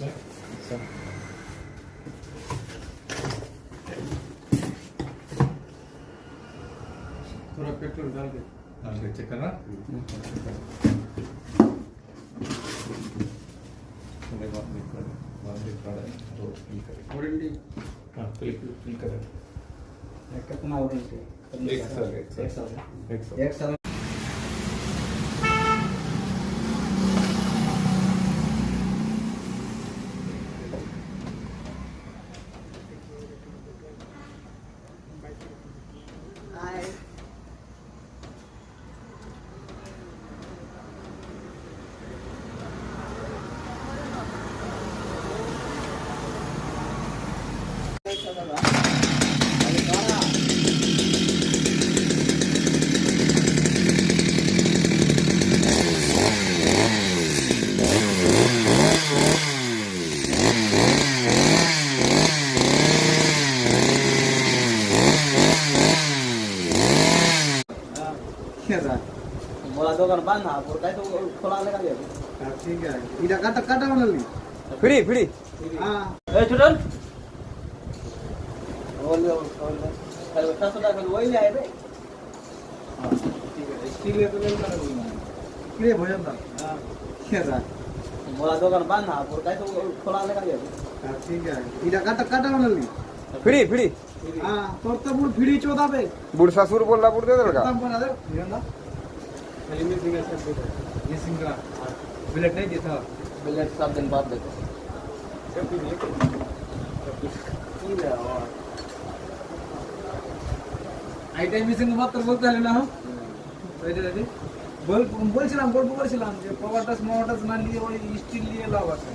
अच्छा थोड़ा पेट्रोल डाल दे। चेक करना वारंटी फिल करें कितना वारंटी? एक साल एक साल मला दोघांना बांध ना काय तो खोला आला का ठीक आहे इटा काटा काटा म्हणाली फ्री फ्री हां ए छोटन बोल बोल काय सुद्धा खाली वैली आहे रे ठीक आहे स्टील येतो का इकडे भजन हां खेळा मला दोघांना बांध ना काय तो खोला आला का ठीक आहे इटा काटा काटा म्हणाली फ्री फ्री हां तो बुड फिडी चोदा पे बुडसासूर बोलला बुड दे का तम पण आदर यंदा खाली मी सिंगल सेट देतो ये सिंगल बुलेट नहीं देता बुलेट 7 दिन बाद देतो आई टाइम मिसिंग मात्र बोलता है ना हम बोल बोलছিলাম যে পাওয়ারটাস মাওয়ারটাস না নিয়ে ওই স্টিল নিয়ে লাভ আছে